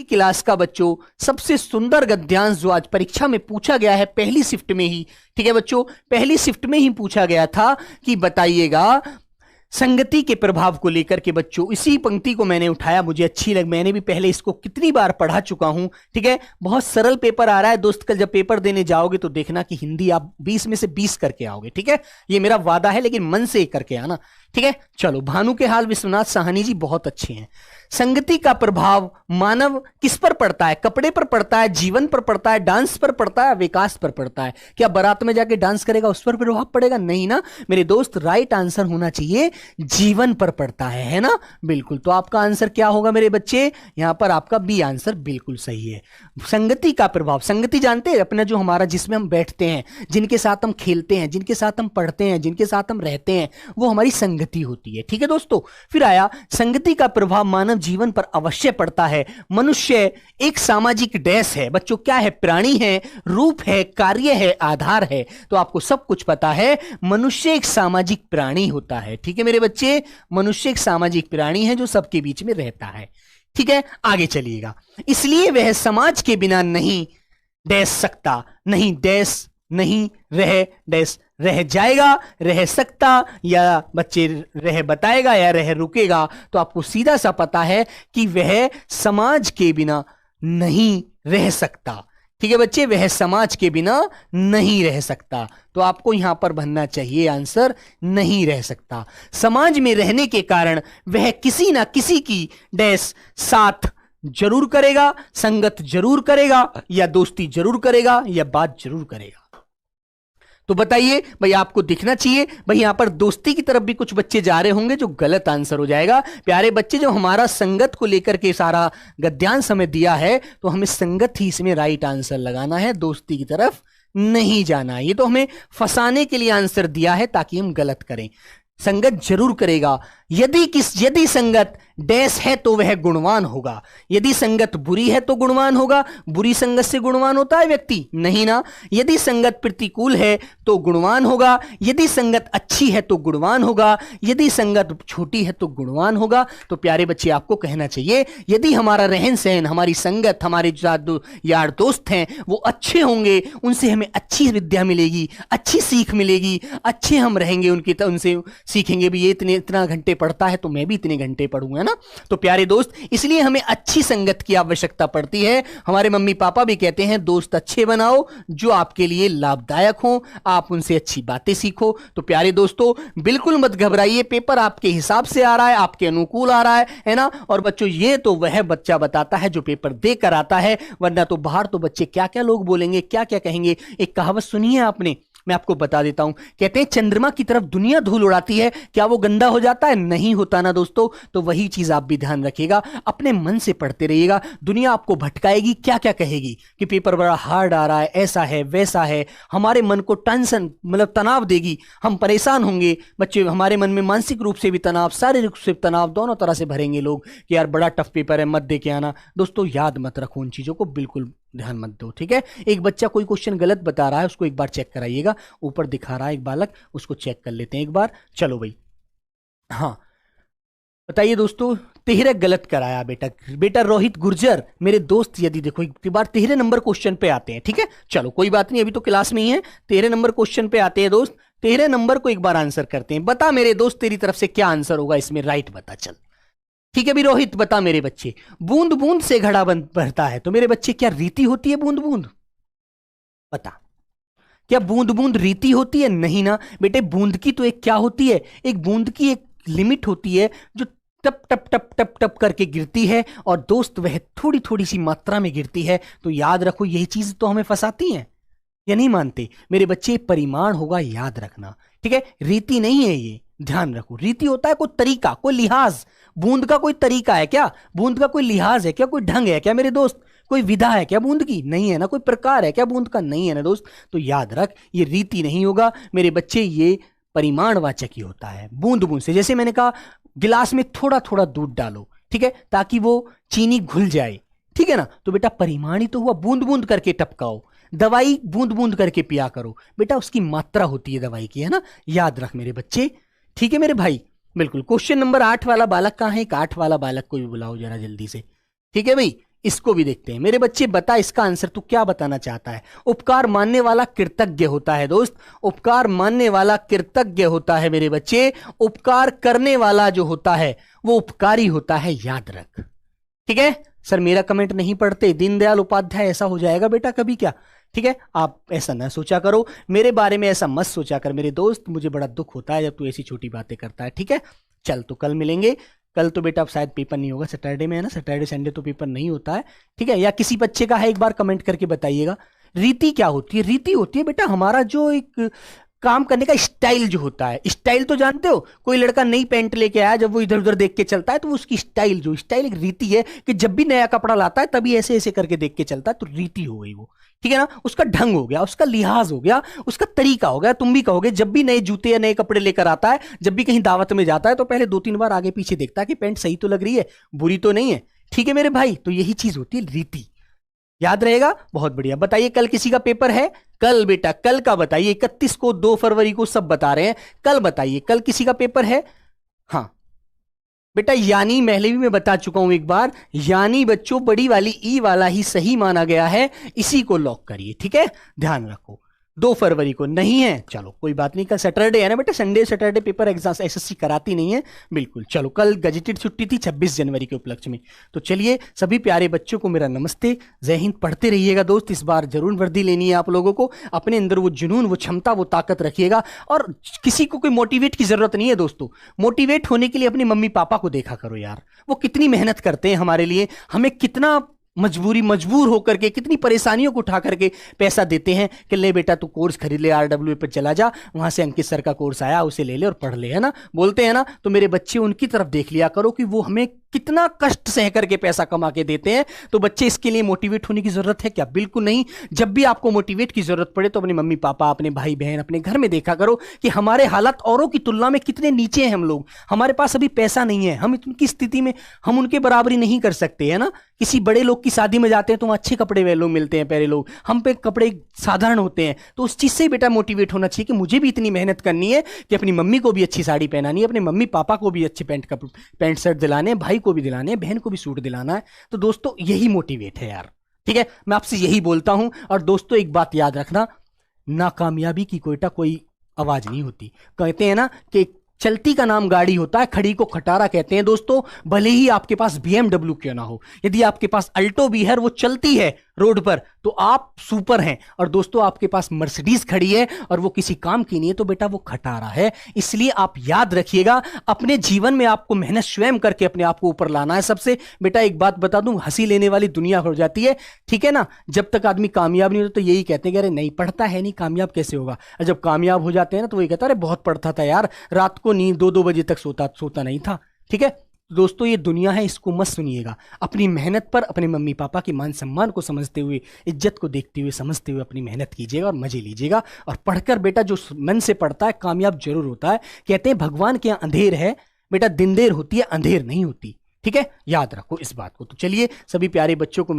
Class का बच्चों सबसे सुंदर गद्यांश जो आज परीक्षा में पूछा गया है पहली शिफ्ट में ही, ठीक है बच्चों, पहली शिफ्ट में ही पूछा गया था कि बताइएगा संगति के प्रभाव को लेकर के बच्चों। इसी पंक्ति को मैंने उठाया, मुझे अच्छी लग, मैंने भी पहले इसको कितनी बार पढ़ा चुका हूं, ठीक है। बहुत सरल पेपर आ रहा है दोस्त, कल जब पेपर देने जाओगे तो देखना कि हिंदी आप 20 में से 20 करके आओगे, ठीक है, ये मेरा वादा है, लेकिन मन से करके आना, ठीक है। चलो, भानु के हाल विश्वनाथ साहनी जी बहुत अच्छे हैं। संगति का प्रभाव मानव किस पर पड़ता है? कपड़े पर पड़ता है, जीवन पर पड़ता है, डांस पर पड़ता है, विकास पर पड़ता है। क्या बारात में जाके डांस करेगा उस पर प्रभाव पड़ेगा? नहीं ना मेरे दोस्त, राइट आंसर होना चाहिए जीवन पर पड़ता है ना, बिल्कुल। तो आपका आंसर क्या होगा मेरे बच्चे? यहां पर आपका बी आंसर बिल्कुल सही है। संगति का प्रभाव, संगति जानते हैं अपना, जो हमारा जिसमें हम बैठते हैं, जिनके साथ हम खेलते हैं, जिनके साथ हम पढ़ते हैं, जिनके साथ हम रहते हैं, वो हमारी संगति होती है, ठीक है दोस्तों। फिर आया संगति का प्रभाव मानव जीवन पर अवश्य पड़ता है। मनुष्य एक सामाजिक डैश है बच्चों, क्या है? प्राणी है, रूप है, कार्य है, आधार है। तो आपको सब कुछ पता है, मनुष्य एक सामाजिक प्राणी होता है, ठीक है मेरे बच्चे। मनुष्य एक सामाजिक प्राणी है जो सबके बीच में रहता है, ठीक है। आगे चलिएगा, इसलिए वह समाज के बिना नहीं डैश सकता, नहीं डैश नहीं रह डैश रह जाएगा, रह सकता, या बच्चे रह बताएगा या रह रुकेगा। तो आपको सीधा सा पता है कि वह समाज के बिना नहीं रह सकता, ठीक है बच्चे, वह समाज के बिना नहीं रह सकता। तो आपको यहां पर भरना चाहिए आंसर नहीं रह सकता। समाज में रहने के कारण वह किसी ना किसी की डैश साथ जरूर करेगा, संगत जरूर करेगा, या दोस्ती जरूर करेगा, या बात जरूर करेगा। तो बताइए भाई, आपको दिखना चाहिए भाई, यहां पर दोस्ती की तरफ भी कुछ बच्चे जा रहे होंगे जो गलत आंसर हो जाएगा। प्यारे बच्चे, जो हमारा संगत को लेकर के सारा गद्यांश हमें दिया है, तो हमें संगत ही इसमें राइट आंसर लगाना है, दोस्ती की तरफ नहीं जाना है। ये तो हमें फंसाने के लिए आंसर दिया है ताकि हम गलत करें। संगत जरूर करेगा, यदि संगत डैश है तो वह गुणवान होगा। यदि संगत बुरी है तो गुणवान होगा। बुरी संगत से गुणवान होता है व्यक्ति? नहीं ना। यदि संगत प्रतिकूल है तो गुणवान होगा। यदि संगत अच्छी है तो गुणवान होगा। यदि संगत छोटी है तो गुणवान होगा। तो प्यारे बच्चे, आपको कहना चाहिए यदि हमारा रहन सहन, हमारी संगत, हमारे जो यार दोस्त हैं वो अच्छे होंगे, उनसे हमें अच्छी विद्या मिलेगी, अच्छी सीख मिलेगी, अच्छे हम रहेंगे उनसे सीखेंगे भी, ये इतना घंटे पढ़ता है तो मैं भी इतने घंटे पढ़ूंगा ना। तो प्यारे दोस्त, इसलिए हमें अच्छी संगत की आवश्यकता पड़ती है। हमारे मम्मी पापा भी कहते हैं दोस्त अच्छे बनाओ जो आपके लिए लाभदायक हो, आप उनसे अच्छी बातें सीखो। तो प्यारे दोस्तों, बिल्कुल मत घबराइए, पेपर आपके हिसाब से आ रहा है, आपके अनुकूल आ रहा है ना। और बच्चों, ये तो वह बच्चा बताता है जो पेपर देकर आता है, वरना तो बाहर तो बच्चे क्या क्या लोग बोलेंगे, क्या क्या कहेंगे। एक कहावत सुनी है आपने? मैं आपको बता देता हूं। कहते हैं चंद्रमा की तरफ दुनिया धूल उड़ाती है, क्या वो गंदा हो जाता है? नहीं होता ना दोस्तों। तो वही चीज आप भी ध्यान रखिएगा, अपने मन से पढ़ते रहिएगा। दुनिया आपको भटकाएगी, क्या क्या कहेगी कि पेपर बड़ा हार्ड आ रहा है, ऐसा है वैसा है, हमारे मन को टेंशन मतलब तनाव देगी, हम परेशान होंगे। बच्चे, हमारे मन में मानसिक रूप से भी तनाव, शारीरिक रूप से तनाव, दोनों तरह से भरेंगे लोग कि यार बड़ा टफ पेपर है, मत दे के आना। दोस्तों, याद मत रखो उन चीजों को, बिल्कुल ध्यान मत दो, ठीक है। एक बच्चा कोई क्वेश्चन गलत बता रहा है, उसको एक बार चेक कराइएगा। ऊपर दिखा रहा है एक बालक, उसको चेक कर लेते हैं एक बार। चलो भाई, हाँ बताइए दोस्तों, 13 गलत कराया बेटा रोहित गुर्जर मेरे दोस्त। यदि देखो एक बार 13 नंबर क्वेश्चन पे आते हैं, ठीक है। चलो कोई बात नहीं, अभी तो क्लास में ही है। 13 नंबर क्वेश्चन पे आते हैं दोस्त, 13 नंबर को एक बार आंसर करते हैं। बता मेरे दोस्त, तेरी तरफ से क्या आंसर होगा इसमें, राइट बता चल। ठीक है भी रोहित, बता मेरे बच्चे। बूंद बूंद से घड़ा भरता है, तो मेरे बच्चे क्या रीति होती है बूंद बूंद? बता, क्या बूंद बूंद रीति होती है? नहीं ना बेटे, बूंद की तो एक क्या होती है, एक बूंद की एक लिमिट होती है जो टप टप टप टप टप करके गिरती है, और दोस्त वह थोड़ी थोड़ी सी मात्रा में गिरती है। तो याद रखो, यही चीज तो हमें फंसाती है, या नहीं मानते मेरे बच्चे? परिमाण होगा, याद रखना, ठीक है। रीति नहीं है ये, ध्यान रखो। रीति होता है कोई तरीका, कोई लिहाज। बूंद का कोई तरीका है क्या? बूंद का कोई लिहाज है क्या? कोई ढंग है क्या मेरे दोस्त? कोई विधा है क्या बूंद की? नहीं है ना। कोई प्रकार है क्या बूंद का? नहीं है ना दोस्त। तो याद रख, ये रीति नहीं होगा मेरे बच्चे, ये परिमाणवाचक ही होता है। बूंद बूंद से, जैसे मैंने कहा गिलास में थोड़ा थोड़ा दूध डालो, ठीक है, ताकि वो चीनी घुल जाए, ठीक है ना। तो बेटा परिमाण ही तो हुआ, बूंद बूंद करके टपकाओ। दवाई बूंद बूंद करके पिया करो बेटा, उसकी मात्रा होती है दवाई की, है ना। याद रख मेरे बच्चे, ठीक है मेरे भाई, बिल्कुल। क्वेश्चन नंबर 8 वाला बालक कहां है? एक 8 वाला बालक को भी बुलाओ जरा जल्दी से, ठीक है भाई। इसको भी देखते हैं। मेरे बच्चे बता इसका आंसर तू क्या बताना चाहता है। उपकार मानने वाला कृतज्ञ होता है दोस्त, उपकार मानने वाला कृतज्ञ होता है मेरे बच्चे। उपकार करने वाला जो होता है वो उपकारी होता है, याद रख। ठीक है सर, मेरा कमेंट नहीं पढ़ते, दीनदयाल उपाध्याय ऐसा हो जाएगा बेटा कभी क्या? ठीक है, आप ऐसा ना सोचा करो, मेरे बारे में ऐसा मत सोचा कर मेरे दोस्त, मुझे बड़ा दुख होता है जब तू ऐसी छोटी बातें करता है। ठीक है, चल तो कल मिलेंगे। कल तो बेटा अब शायद पेपर नहीं होगा, सैटरडे में है ना, सैटरडे संडे तो पेपर नहीं होता है। ठीक है, या किसी बच्चे का है एक बार कमेंट करके बताइएगा। रीति क्या होती है? रीति होती है बेटा हमारा जो एक काम करने का स्टाइल जो होता है। स्टाइल तो जानते हो, कोई लड़का नई पैंट लेके आया, जब वो इधर उधर देख के चलता है तो उसकी स्टाइल, जो स्टाइल एक रीति है कि जब भी नया कपड़ा लाता है तभी ऐसे ऐसे करके देख के चलता है, तो रीति हो गई वो। ठीक है ना, उसका ढंग हो गया, उसका लिहाज हो गया, उसका तरीका हो गया। तुम भी कहोगे जब भी नए जूते या नए कपड़े लेकर आता है, जब भी कहीं दावत में जाता है तो पहले 2-3 बार आगे पीछे देखता है कि पैंट सही तो लग रही है, बुरी तो नहीं है। ठीक है मेरे भाई, तो यही चीज होती है रीति, याद रहेगा। बहुत बढ़िया। बताइए कल किसी का पेपर है? कल बेटा, कल का बताइए। 31 को, 2 फरवरी को सब बता रहे हैं, कल बताइए कल किसी का पेपर है? हाँ बेटा, यानी पहले भी मैं बता चुका हूं एक बार, यानी बच्चों बड़ी वाली ई वाला ही सही माना गया है, इसी को लॉक करिए। ठीक है, ध्यान रखो। 2 फरवरी को नहीं है, चलो कोई बात नहीं, कल सैटरडे है ना बेटा, Sunday Saturday paper exam SSC कराती नहीं है बिल्कुल। चलो कल गजेटेड छुट्टी थी 26 जनवरी के उपलक्ष्य में। तो चलिए सभी प्यारे बच्चों को मेरा नमस्ते, जय हिंद। पढ़ते रहिएगा दोस्त, इस बार जरूर वर्दी लेनी है आप लोगों को। अपने अंदर वो जुनून, वो क्षमता, वो ताकत रखिएगा। और किसी को कोई मोटिवेट की जरूरत नहीं है दोस्तों। मोटिवेट होने के लिए अपने मम्मी पापा को देखा करो यार, वो कितनी मेहनत करते हैं हमारे लिए, हमें कितना मजबूर होकर के, कितनी परेशानियों को उठा करके पैसा देते हैं कि ले बेटा तू कोर्स खरीद ले, RWA पर चला जा, वहां से अंकित सर का कोर्स आया उसे ले ले और पढ़ ले, है ना, बोलते हैं ना। तो मेरे बच्चे उनकी तरफ देख लिया करो कि वो हमें कितना कष्ट सह करके पैसा कमा के देते हैं। तो बच्चे इसके लिए मोटिवेट होने की जरूरत है क्या? बिल्कुल नहीं। जब भी आपको मोटिवेट की जरूरत पड़े तो अपने मम्मी पापा, अपने भाई बहन, अपने घर में देखा करो कि हमारे हालात औरों की तुलना में कितने नीचे हैं हम लोग। हमारे पास अभी पैसा नहीं है, हम उनकी स्थिति में हम उनके बराबरी नहीं कर सकते, है ना। किसी बड़े लोग की शादी में जाते हैं तो अच्छे कपड़े वे लोग मिलते हैं, पहले लोग, हम पे कपड़े साधारण होते हैं। तो उस चीज से बेटा मोटिवेट होना चाहिए कि मुझे भी इतनी मेहनत करनी है कि अपनी मम्मी को भी अच्छी साड़ी पहनानी है, अपने मम्मी पापा को भी अच्छे पैंट शर्ट दिलाने, भाई को भी दिलाने, बहन को भी सूट दिलाना है। तो दोस्तों यही मोटिवेट है यार। ठीक है, मैं आपसे यही बोलता हूं। और दोस्तों एक बात याद रखना, नाकामयाबी की कोई आवाज नहीं होती। कहते हैं ना कि चलती का नाम गाड़ी होता है, खड़ी को खटारा कहते हैं दोस्तों। भले ही आपके पास BMW क्यों ना हो, यदि आपके पास अल्टो भी है और वो चलती है रोड पर तो आप सुपर हैं। और दोस्तों आपके पास मर्सिडीज खड़ी है और वो किसी काम की नहीं है तो बेटा वो खटारा है। इसलिए आप याद रखिएगा, अपने जीवन में आपको मेहनत स्वयं करके अपने आप को ऊपर लाना है सबसे। बेटा एक बात बता दूं, हंसी लेने वाली दुनिया हो जाती है, ठीक है ना। जब तक आदमी कामयाब नहीं होता तो यही कहते हैं कि अरे नहीं पढ़ता है, नहीं कामयाब कैसे होगा। और जब कामयाब हो जाते हैं ना तो वही कहता है अरे बहुत पढ़ता था यार, रात को नींद 2-2 बजे तक सोता नहीं था। ठीक है दोस्तों, ये दुनिया है, इसको मत सुनिएगा। अपनी मेहनत पर, अपने मम्मी पापा के मान सम्मान को समझते हुए, इज्जत को देखते हुए, समझते हुए अपनी मेहनत कीजिएगा और मजे लीजिएगा। और पढ़कर बेटा जो मन से पढ़ता है कामयाब जरूर होता है। कहते हैं भगवान के यहाँ अंधेर है बेटा, दिन देर होती है, अंधेर नहीं होती। ठीक है, याद रखो इस बात को। तो चलिए सभी प्यारे बच्चों को